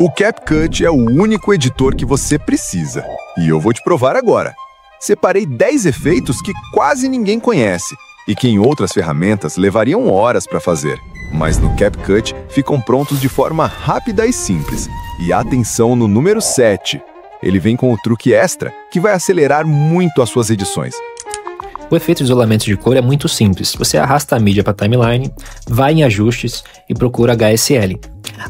O CapCut é o único editor que você precisa. E eu vou te provar agora. Separei 10 efeitos que quase ninguém conhece e que em outras ferramentas levariam horas para fazer. Mas no CapCut ficam prontos de forma rápida e simples. E atenção no número 7. Ele vem com o truque extra que vai acelerar muito as suas edições. O efeito de isolamento de cor é muito simples. Você arrasta a mídia para a timeline, vai em ajustes e procura HSL.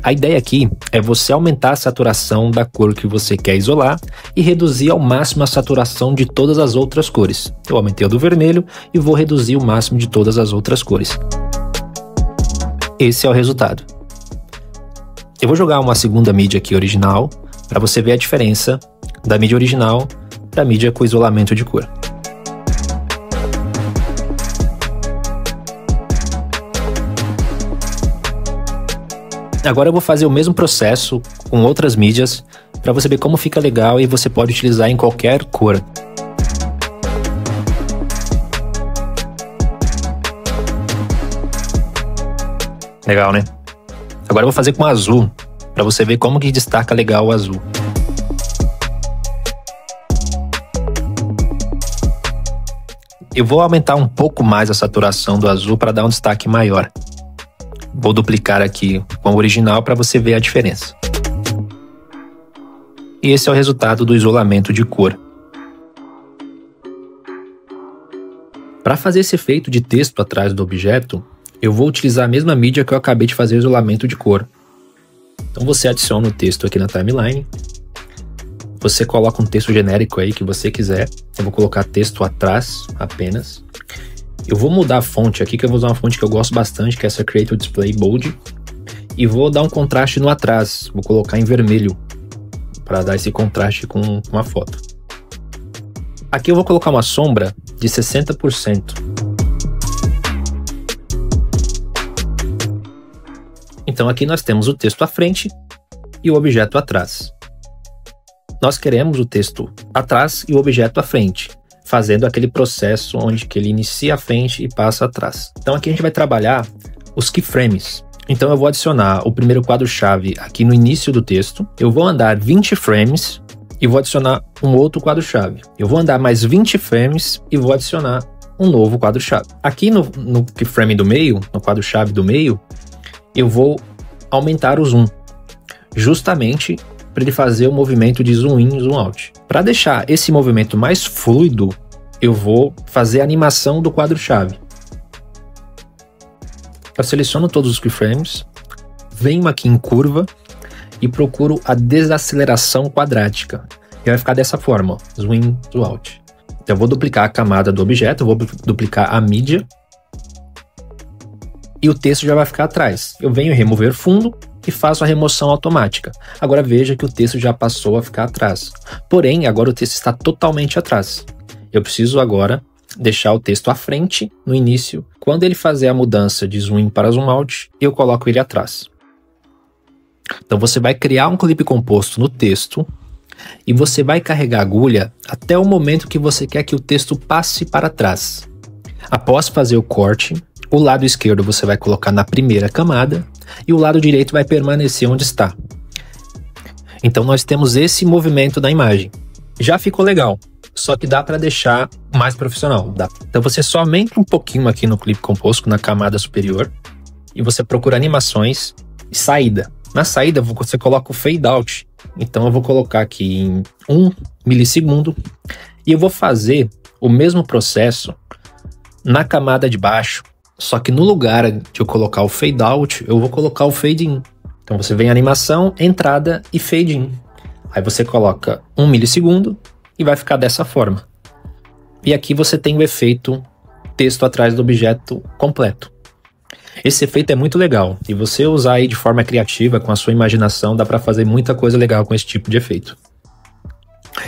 A ideia aqui é você aumentar a saturação da cor que você quer isolar e reduzir ao máximo a saturação de todas as outras cores. Eu aumentei a do vermelho e vou reduzir o máximo de todas as outras cores. Esse é o resultado. Eu vou jogar uma segunda mídia aqui original para você ver a diferença da mídia original para a mídia com isolamento de cor. Agora eu vou fazer o mesmo processo com outras mídias para você ver como fica legal e você pode utilizar em qualquer cor. Legal, né? Agora eu vou fazer com azul para você ver como que destaca legal o azul. Eu vou aumentar um pouco mais a saturação do azul para dar um destaque maior. Vou duplicar aqui com o original para você ver a diferença. E esse é o resultado do isolamento de cor. Para fazer esse efeito de texto atrás do objeto, eu vou utilizar a mesma mídia que eu acabei de fazer o isolamento de cor. Então você adiciona o texto aqui na timeline. Você coloca um texto genérico aí que você quiser. Eu vou colocar texto atrás apenas. Eu vou mudar a fonte aqui, que eu vou usar uma fonte que eu gosto bastante, que é essa Creative Display Bold. E vou dar um contraste no atrás, vou colocar em vermelho, para dar esse contraste com a foto. Aqui eu vou colocar uma sombra de 60%. Então aqui nós temos o texto à frente e o objeto atrás. Nós queremos o texto atrás e o objeto à frente, fazendo aquele processo onde que ele inicia a frente e passa atrás. Então aqui a gente vai trabalhar os keyframes. Então eu vou adicionar o primeiro quadro-chave aqui no início do texto. Eu vou andar 20 frames e vou adicionar um outro quadro-chave. Eu vou andar mais 20 frames e vou adicionar um novo quadro-chave. Aqui no keyframe do meio, no quadro-chave do meio, eu vou aumentar o zoom, justamente para ele fazer o movimento de zoom in, zoom out. Para deixar esse movimento mais fluido, eu vou fazer a animação do quadro-chave. Eu seleciono todos os keyframes, venho aqui em curva e procuro a desaceleração quadrática. E vai ficar dessa forma, ó, zoom in, zoom out. Então eu vou duplicar a camada do objeto, vou duplicar a mídia e o texto já vai ficar atrás. Eu venho em remover fundo e faço a remoção automática. Agora veja que o texto já passou a ficar atrás. Porém, agora o texto está totalmente atrás. Eu preciso agora deixar o texto à frente no início. Quando ele fazer a mudança de zoom in para zoom out, eu coloco ele atrás. Então você vai criar um clipe composto no texto e você vai carregar a agulha até o momento que você quer que o texto passe para trás. Após fazer o corte, o lado esquerdo você vai colocar na primeira camada e o lado direito vai permanecer onde está. Então nós temos esse movimento da imagem. Já ficou legal, só que dá para deixar mais profissional. Dá. Então você só aumenta um pouquinho aqui no clipe composto, na camada superior, e você procura animações e saída. Na saída você coloca o fade out. Então eu vou colocar aqui em 1 milissegundo e eu vou fazer o mesmo processo na camada de baixo. Só que no lugar de eu colocar o fade out, eu vou colocar o fade in. Então você vem animação, entrada e fade in. Aí você coloca 1 milissegundo e vai ficar dessa forma. E aqui você tem o efeito texto atrás do objeto completo. Esse efeito é muito legal. E você usar aí de forma criativa, com a sua imaginação, dá para fazer muita coisa legal com esse tipo de efeito.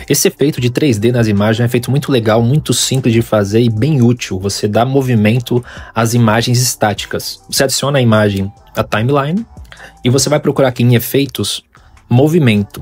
Esse efeito de 3D nas imagens é um efeito muito legal, muito simples de fazer e bem útil. Você dá movimento às imagens estáticas. Você adiciona a imagem à timeline e você vai procurar aqui em efeitos, movimento.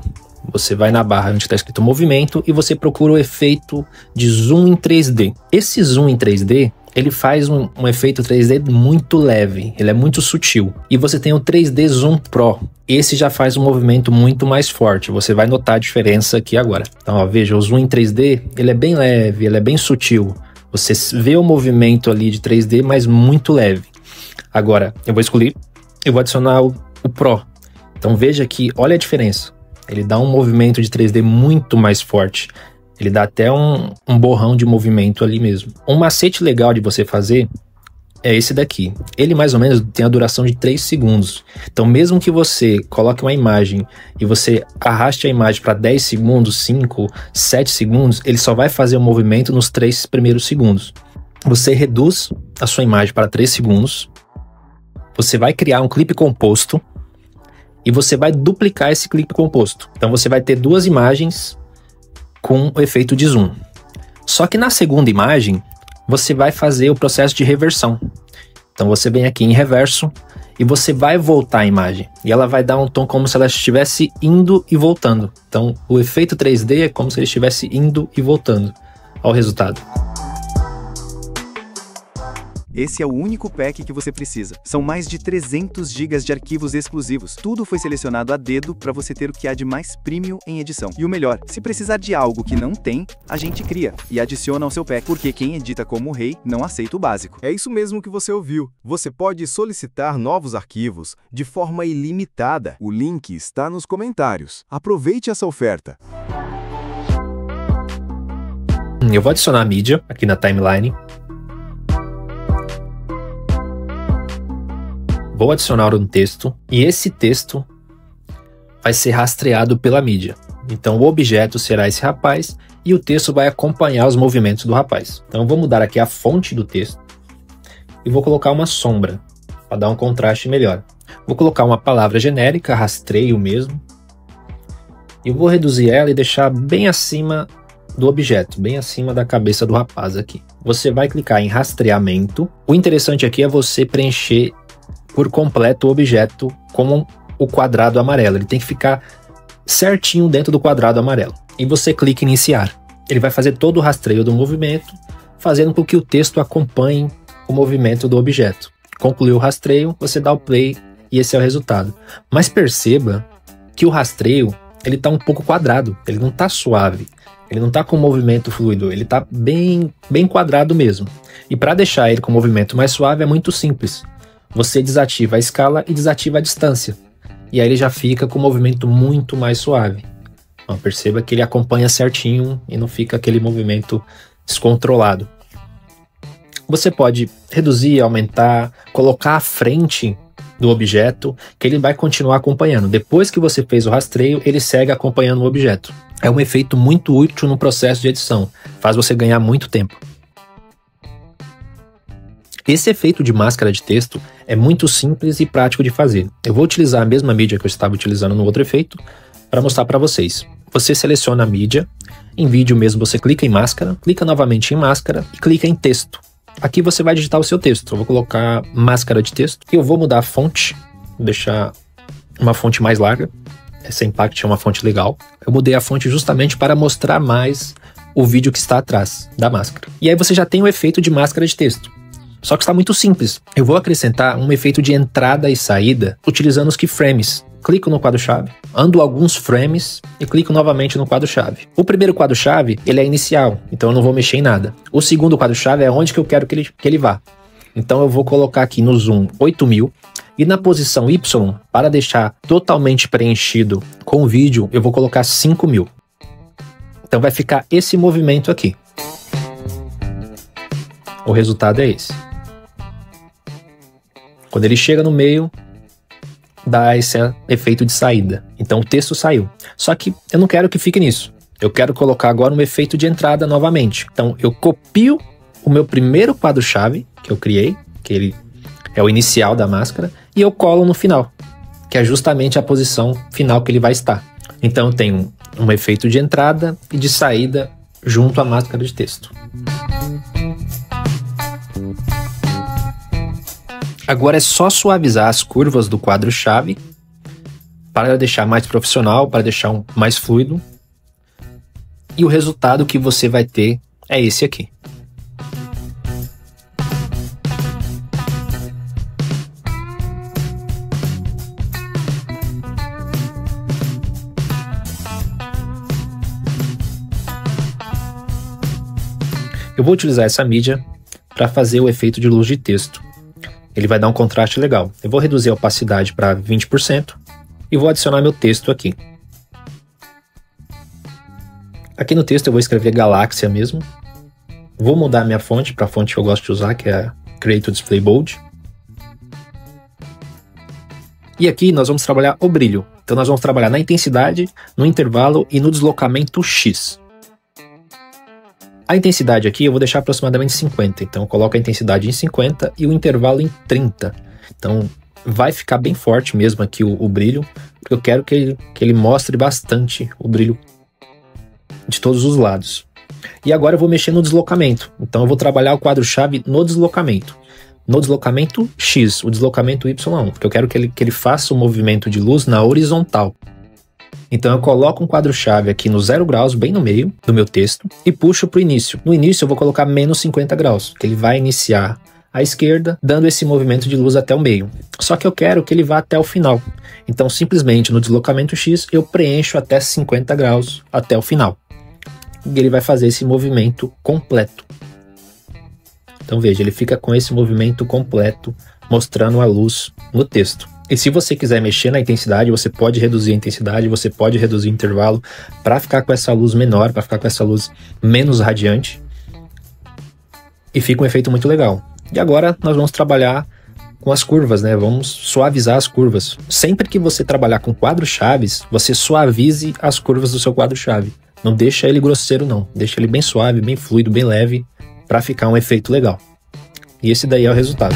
Você vai na barra onde está escrito movimento e você procura o efeito de zoom em 3D. Esse zoom em 3D ele faz um efeito 3D muito leve, ele é muito sutil. E você tem o 3D Zoom Pro, esse já faz um movimento muito mais forte, você vai notar a diferença aqui agora. Então, ó, veja, o zoom em 3D, ele é bem leve, ele é bem sutil. Você vê o movimento ali de 3D, mas muito leve. Agora, eu vou escolher, eu vou adicionar o Pro. Então veja que, olha a diferença. Ele dá um movimento de 3D muito mais forte. Ele dá até um borrão de movimento ali mesmo. Um macete legal de você fazer é esse daqui. Ele mais ou menos tem a duração de 3 segundos. Então mesmo que você coloque uma imagem e você arraste a imagem para 10 segundos, 5, 7 segundos, ele só vai fazer o movimento nos 3 primeiros segundos. Você reduz a sua imagem para 3 segundos. Você vai criar um clipe composto e você vai duplicar esse clipe composto. Então você vai ter 2 imagens com o efeito de zoom. Só que na segunda imagem, você vai fazer o processo de reversão. Então você vem aqui em reverso e você vai voltar a imagem. E ela vai dar um tom como se ela estivesse indo e voltando. Então o efeito 3D é como se ele estivesse indo e voltando. Olha o resultado. Esse é o único pack que você precisa. São mais de 300 GB de arquivos exclusivos. Tudo foi selecionado a dedo para você ter o que há de mais premium em edição. E o melhor, se precisar de algo que não tem, a gente cria e adiciona ao seu pack, porque quem edita como rei não aceita o básico. É isso mesmo que você ouviu. Você pode solicitar novos arquivos de forma ilimitada. O link está nos comentários. Aproveite essa oferta. Eu vou adicionar a mídia aqui na timeline. Vou adicionar um texto e esse texto vai ser rastreado pela mídia. Então o objeto será esse rapaz e o texto vai acompanhar os movimentos do rapaz. Então eu vou mudar aqui a fonte do texto e vou colocar uma sombra para dar um contraste melhor. Vou colocar uma palavra genérica, rastreio mesmo. E vou reduzir ela e deixar bem acima do objeto, bem acima da cabeça do rapaz aqui. Você vai clicar em rastreamento. O interessante aqui é você preencher por completo o objeto como o quadrado amarelo. Ele tem que ficar certinho dentro do quadrado amarelo. E você clica em iniciar. Ele vai fazer todo o rastreio do movimento, fazendo com que o texto acompanhe o movimento do objeto. Concluiu o rastreio, você dá o play e esse é o resultado. Mas perceba que o rastreio ele está um pouco quadrado, ele não está suave, ele não está com movimento fluido, ele está bem quadrado mesmo. E para deixar ele com movimento mais suave é muito simples. Você desativa a escala e desativa a distância. E aí ele já fica com um movimento muito mais suave. Então, perceba que ele acompanha certinho e não fica aquele movimento descontrolado. Você pode reduzir, aumentar, colocar à frente do objeto, que ele vai continuar acompanhando. Depois que você fez o rastreio, ele segue acompanhando o objeto. É um efeito muito útil no processo de edição. Faz você ganhar muito tempo. Esse efeito de máscara de texto é muito simples e prático de fazer. Eu vou utilizar a mesma mídia que eu estava utilizando no outro efeito para mostrar para vocês. Você seleciona a mídia, em vídeo mesmo você clica em máscara, clica novamente em máscara e clica em texto. Aqui você vai digitar o seu texto. Eu vou colocar máscara de texto e eu vou mudar a fonte, vou deixar uma fonte mais larga. Essa Impact é uma fonte legal. Eu mudei a fonte justamente para mostrar mais o vídeo que está atrás da máscara. E aí você já tem o efeito de máscara de texto. Só que está muito simples. Eu vou acrescentar um efeito de entrada e saída utilizando os keyframes. Clico no quadro-chave, ando alguns frames e clico novamente no quadro-chave. O primeiro quadro-chave, ele é inicial, então eu não vou mexer em nada. O segundo quadro-chave é onde que eu quero que ele vá. Então eu vou colocar aqui no zoom 8000 e na posição Y, para deixar totalmente preenchido com o vídeo, eu vou colocar 5000. Então vai ficar esse movimento aqui. O resultado é esse. Quando ele chega no meio, dá esse efeito de saída. Então o texto saiu. Só que eu não quero que fique nisso. Eu quero colocar agora um efeito de entrada novamente. Então eu copio o meu primeiro quadro-chave que eu criei, que ele é o inicial da máscara, e eu colo no final, que é justamente a posição final que ele vai estar. Então eu tenho um efeito de entrada e de saída junto à máscara de texto. Agora é só suavizar as curvas do quadro-chave para deixar mais profissional, para deixar mais fluido. E o resultado que você vai ter é esse aqui. Eu vou utilizar essa mídia para fazer o efeito de luz de texto. Ele vai dar um contraste legal. Eu vou reduzir a opacidade para 20% e vou adicionar meu texto aqui. Aqui no texto eu vou escrever Galáxia mesmo. Vou mudar minha fonte para a fonte que eu gosto de usar, que é a Create to Display Bold. E aqui nós vamos trabalhar o brilho. Então nós vamos trabalhar na intensidade, no intervalo e no deslocamento X. A intensidade aqui eu vou deixar aproximadamente 50. Então eu coloco a intensidade em 50 e o intervalo em 30. Então vai ficar bem forte mesmo aqui o brilho, porque eu quero que ele mostre bastante o brilho de todos os lados. E agora eu vou mexer no deslocamento. Então eu vou trabalhar o quadro-chave no deslocamento. No deslocamento X, o deslocamento Y, porque eu quero que ele faça o movimento de luz na horizontal. Então eu coloco um quadro-chave aqui no 0 graus, bem no meio do meu texto, e puxo para o início. No início eu vou colocar menos 50 graus, que ele vai iniciar à esquerda, dando esse movimento de luz até o meio. Só que eu quero que ele vá até o final. Então simplesmente no deslocamento X eu preencho até 50 graus até o final. E ele vai fazer esse movimento completo. Então veja, ele fica com esse movimento completo, mostrando a luz no texto. E se você quiser mexer na intensidade, você pode reduzir a intensidade, você pode reduzir o intervalo para ficar com essa luz menor, para ficar com essa luz menos radiante. E fica um efeito muito legal. E agora nós vamos trabalhar com as curvas, né? Vamos suavizar as curvas. Sempre que você trabalhar com quadros-chaves, você suavize as curvas do seu quadro-chave. Não deixa ele grosseiro não, deixa ele bem suave, bem fluido, bem leve, para ficar um efeito legal. E esse daí é o resultado.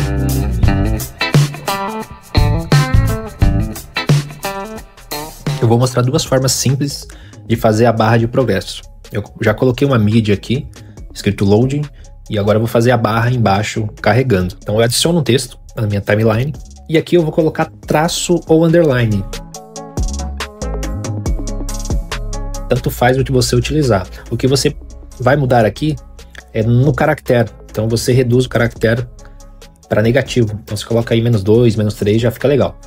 Eu vou mostrar duas formas simples de fazer a barra de progresso. Eu já coloquei uma mídia aqui, escrito Loading, e agora eu vou fazer a barra embaixo carregando. Então eu adiciono um texto na minha timeline, e aqui eu vou colocar traço ou underline. Tanto faz o que você utilizar. O que você vai mudar aqui é no caractere. Então você reduz o caractere para negativo. Então você coloca aí -2, -3, já fica legal.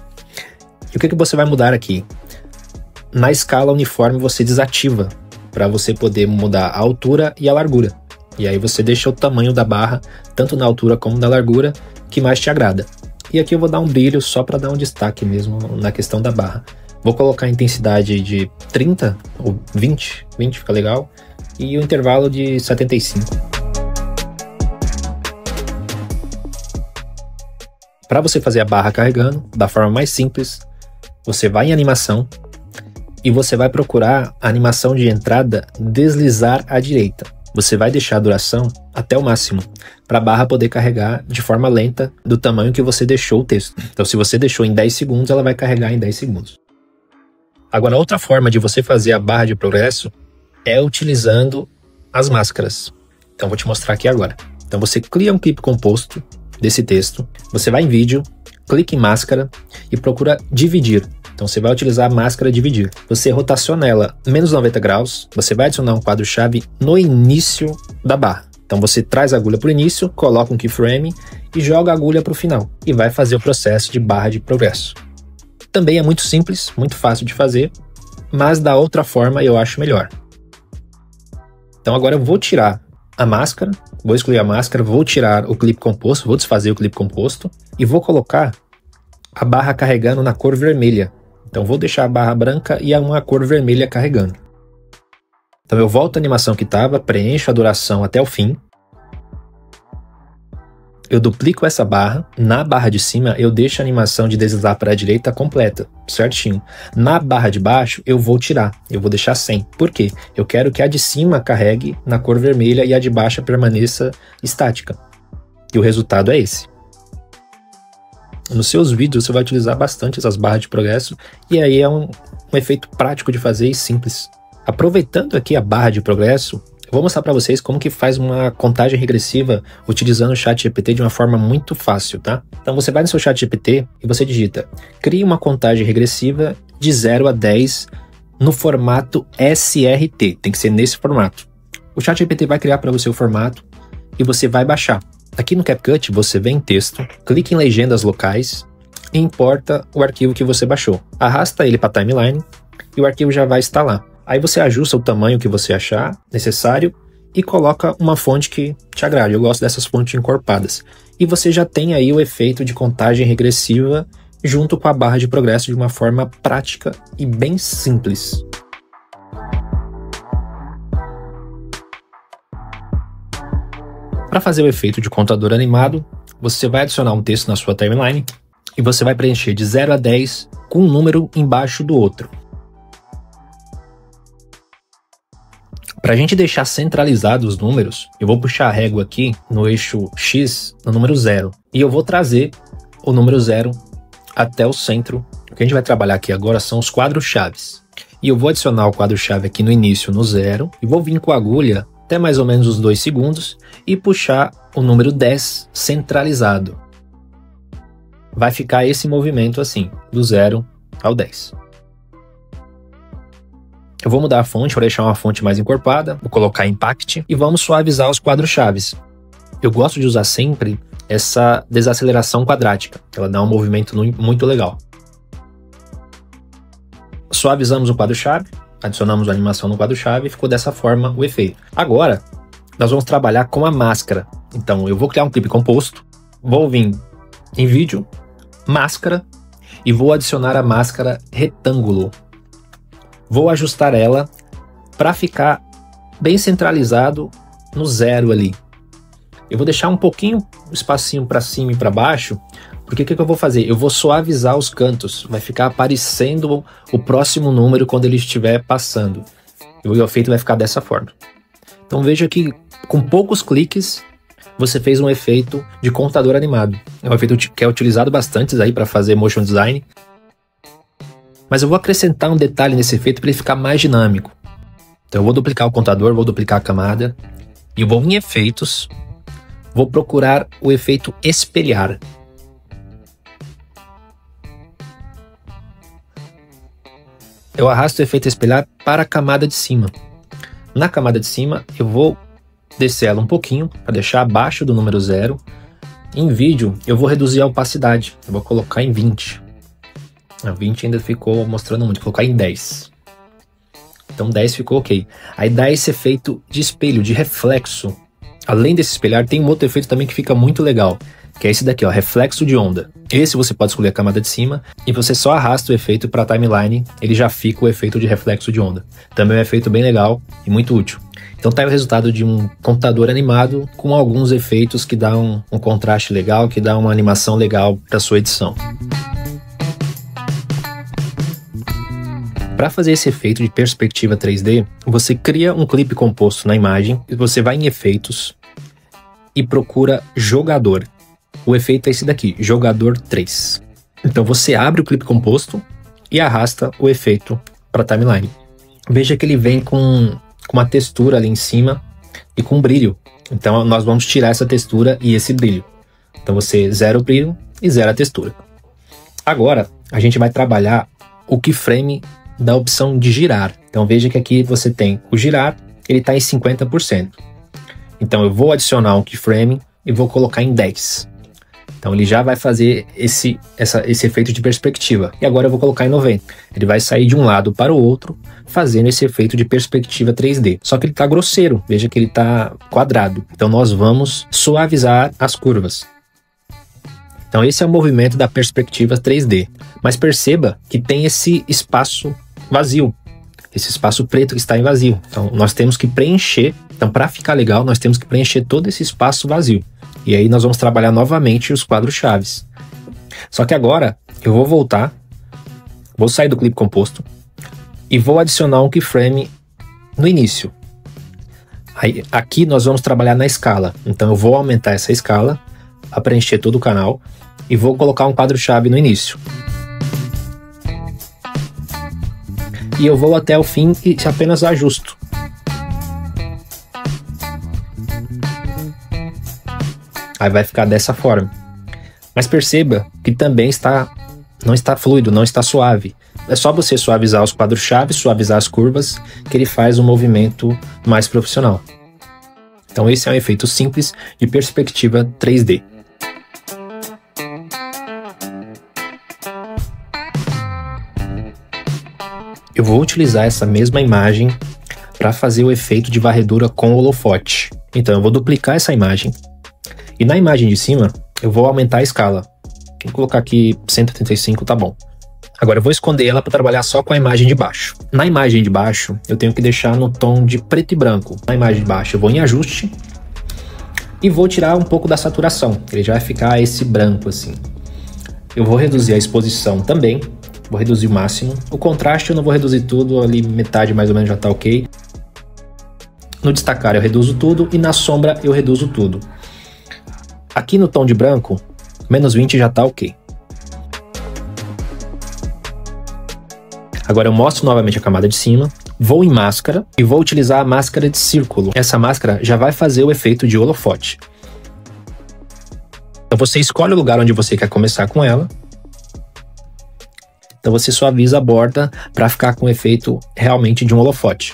E o que você vai mudar aqui? Na escala uniforme você desativa, para você poder mudar a altura e a largura. E aí você deixa o tamanho da barra, tanto na altura como na largura, que mais te agrada. E aqui eu vou dar um brilho só para dar um destaque mesmo na questão da barra. Vou colocar a intensidade de 30 ou 20 fica legal, e o intervalo de 75. Para você fazer a barra carregando, da forma mais simples, você vai em animação e você vai procurar a animação de entrada deslizar à direita. Você vai deixar a duração até o máximo, para a barra poder carregar de forma lenta do tamanho que você deixou o texto. Então se você deixou em 10 segundos, ela vai carregar em 10 segundos. Agora, outra forma de você fazer a barra de progresso é utilizando as máscaras. Então vou te mostrar aqui agora. Então você cria um clipe composto desse texto, você vai em vídeo, clica em máscara e procura dividir. Então você vai utilizar a máscara dividir. Você rotaciona ela -90 graus, você vai adicionar um quadro-chave no início da barra. Então você traz a agulha para o início, coloca um keyframe e joga a agulha para o final. E vai fazer o processo de barra de progresso. Também é muito simples, muito fácil de fazer, mas da outra forma eu acho melhor. Então agora eu vou tirar a máscara, vou excluir a máscara, vou tirar o clipe composto, vou desfazer o clipe composto e vou colocar a barra carregando na cor vermelha. Então vou deixar a barra branca e uma cor vermelha carregando. Então eu volto à animação que estava, preencho a duração até o fim. Eu duplico essa barra, na barra de cima eu deixo a animação de deslizar para a direita completa, certinho. Na barra de baixo eu vou tirar, eu vou deixar 100. Por quê? Eu quero que a de cima carregue na cor vermelha e a de baixo permaneça estática. E o resultado é esse. Nos seus vídeos você vai utilizar bastante essas barras de progresso, e aí é um efeito prático de fazer e simples. Aproveitando aqui a barra de progresso, eu vou mostrar para vocês como que faz uma contagem regressiva utilizando o ChatGPT de uma forma muito fácil, tá? Então você vai no seu ChatGPT e você digita: crie uma contagem regressiva de 0 a 10 no formato SRT. Tem que ser nesse formato. O ChatGPT vai criar para você o formato e você vai baixar. Aqui no CapCut você vem em texto, clica em legendas locais e importa o arquivo que você baixou. Arrasta ele para a timeline e o arquivo já vai estar lá. Aí você ajusta o tamanho que você achar necessário e coloca uma fonte que te agrade. Eu gosto dessas fontes encorpadas. E você já tem aí o efeito de contagem regressiva junto com a barra de progresso de uma forma prática e bem simples. Para fazer o efeito de contador animado, você vai adicionar um texto na sua timeline e você vai preencher de 0 a 10 com um número embaixo do outro. Para a gente deixar centralizados os números, eu vou puxar a régua aqui no eixo X, no número 0. E eu vou trazer o número 0 até o centro. O que a gente vai trabalhar aqui agora são os quadros-chaves. E eu vou adicionar o quadro-chave aqui no início, no 0, e vou vir com a agulha até mais ou menos os 2 segundos e puxar o número 10 centralizado. Vai ficar esse movimento assim, do 0 ao 10. Eu vou mudar a fonte, vou deixar uma fonte mais encorpada, vou colocar Impact e vamos suavizar os quadros-chaves. Eu gosto de usar sempre essa desaceleração quadrática, ela dá um movimento muito legal. Suavizamos o quadro-chave, adicionamos a animação no quadro-chave e ficou dessa forma o efeito. Agora, nós vamos trabalhar com a máscara. Então, eu vou criar um clipe composto, vou vir em vídeo, máscara, e vou adicionar a máscara retângulo. Vou ajustar ela para ficar bem centralizado no 0 ali. Eu vou deixar um pouquinho o espacinho para cima e para baixo, porque o que eu vou fazer? Eu vou suavizar os cantos, vai ficar aparecendo o próximo número quando ele estiver passando. E o efeito vai ficar dessa forma. Então veja que com poucos cliques você fez um efeito de contador animado. É um efeito que é utilizado bastante aí para fazer motion design. Mas eu vou acrescentar um detalhe nesse efeito para ele ficar mais dinâmico. Então eu vou duplicar o contador, vou duplicar a camada, e eu vou em efeitos, vou procurar o efeito espelhar. Eu arrasto o efeito espelhar para a camada de cima. Na camada de cima eu vou descer ela um pouquinho, para deixar abaixo do número 0. Em vídeo eu vou reduzir a opacidade, eu vou colocar em 20. A 20 ainda ficou mostrando muito, vou colocar em 10. Então 10 ficou ok. Aí dá esse efeito de espelho, de reflexo. Além desse espelhar, tem um outro efeito também que fica muito legal, que é esse daqui, ó, reflexo de onda. Esse você pode escolher a camada de cima e você só arrasta o efeito para a timeline, ele já fica o efeito de reflexo de onda. Também é um efeito bem legal e muito útil. Então tá aí o resultado de um computador animado com alguns efeitos que dão um contraste legal, que dá uma animação legal para sua edição. Para fazer esse efeito de perspectiva 3D, você cria um clipe composto na imagem, você vai em efeitos e procura jogador. O efeito é esse daqui, jogador 3. Então você abre o clipe composto e arrasta o efeito para a timeline. Veja que ele vem com uma textura ali em cima e com brilho. Então nós vamos tirar essa textura e esse brilho. Então você zera o brilho e zera a textura. Agora a gente vai trabalhar o keyframe da opção de girar. Então veja que aqui você tem o girar, ele está em 50%. Então eu vou adicionar um keyframe e vou colocar em 10. Então ele já vai fazer esse efeito de perspectiva. E agora eu vou colocar em 90. Ele vai sair de um lado para o outro, fazendo esse efeito de perspectiva 3D. Só que ele está grosseiro, veja que ele está quadrado. Então nós vamos suavizar as curvas. Então esse é o movimento da perspectiva 3D. Mas perceba que tem esse espaço vazio, esse espaço preto que está em vazio. Então nós temos que preencher. Então para ficar legal nós temos que preencher todo esse espaço vazio. E aí nós vamos trabalhar novamente os quadros-chaves. Só que agora eu vou voltar, vou sair do clipe composto e vou adicionar um keyframe no início. Aí, aqui nós vamos trabalhar na escala. Então eu vou aumentar essa escala para preencher todo o canal e vou colocar um quadro-chave no início. E eu vou até o fim e apenas ajusto. Aí vai ficar dessa forma. Mas perceba que também não está fluido, não está suave. É só você suavizar os quadros-chave, suavizar as curvas, que ele faz um movimento mais profissional. Então esse é um efeito simples de perspectiva 3D. Eu vou utilizar essa mesma imagem para fazer o efeito de varredura com holofote. Então eu vou duplicar essa imagem e na imagem de cima eu vou aumentar a escala. Vou colocar aqui 135, tá bom. Agora eu vou esconder ela para trabalhar só com a imagem de baixo. Na imagem de baixo eu tenho que deixar no tom de preto e branco. Na imagem de baixo eu vou em ajuste e vou tirar um pouco da saturação. Ele já vai ficar esse branco assim. Eu vou reduzir a exposição também. Vou reduzir o máximo. O contraste eu não vou reduzir tudo, ali metade mais ou menos já tá ok. No destacar eu reduzo tudo e na sombra eu reduzo tudo. Aqui no tom de branco, menos 20 já tá ok. Agora eu mostro novamente a camada de cima, vou em máscara e vou utilizar a máscara de círculo. Essa máscara já vai fazer o efeito de holofote. Então você escolhe o lugar onde você quer começar com ela. Então você suaviza a borda para ficar com o efeito realmente de um holofote.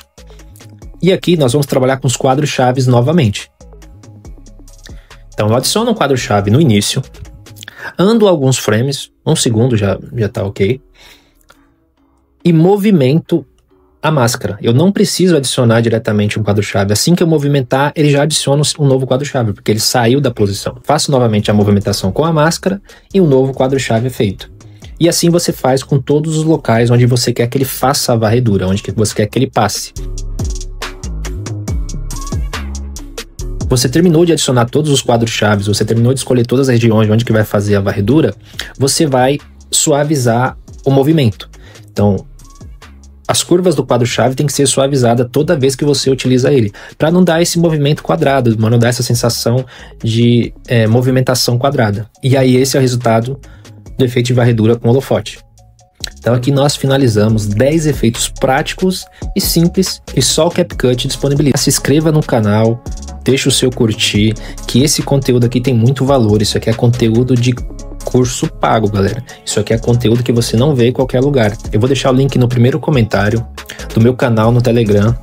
E aqui nós vamos trabalhar com os quadros chaves novamente. Então eu adiciono um quadro-chave no início, ando alguns frames, 1 segundo já tá ok, e movimento a máscara. Eu não preciso adicionar diretamente um quadro-chave. Assim que eu movimentar, ele já adiciona um novo quadro-chave, porque ele saiu da posição. Faço novamente a movimentação com a máscara e um novo quadro-chave é feito. E assim você faz com todos os locais onde você quer que ele faça a varredura, onde você quer que ele passe. Você terminou de adicionar todos os quadros-chaves, você terminou de escolher todas as regiões onde que vai fazer a varredura, você vai suavizar o movimento. Então, as curvas do quadro-chave tem que ser suavizada toda vez que você utiliza ele, para não dar esse movimento quadrado, para não dar essa sensação de movimentação quadrada. E aí esse é o resultado do efeito de varredura com holofote. Então aqui nós finalizamos 10 efeitos práticos e simples que só o CapCut disponibiliza. Se inscreva no canal, deixa o seu curtir, que esse conteúdo aqui tem muito valor. Isso aqui é conteúdo de curso pago, galera. Isso aqui é conteúdo que você não vê em qualquer lugar. Eu vou deixar o link no primeiro comentário do meu canal no Telegram,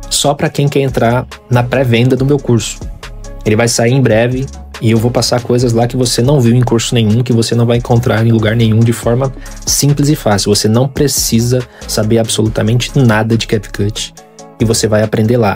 só para quem quer entrar na pré-venda do meu curso. Ele vai sair em breve e eu vou passar coisas lá que você não viu em curso nenhum, que você não vai encontrar em lugar nenhum, de forma simples e fácil. Você não precisa saber absolutamente nada de CapCut e você vai aprender lá.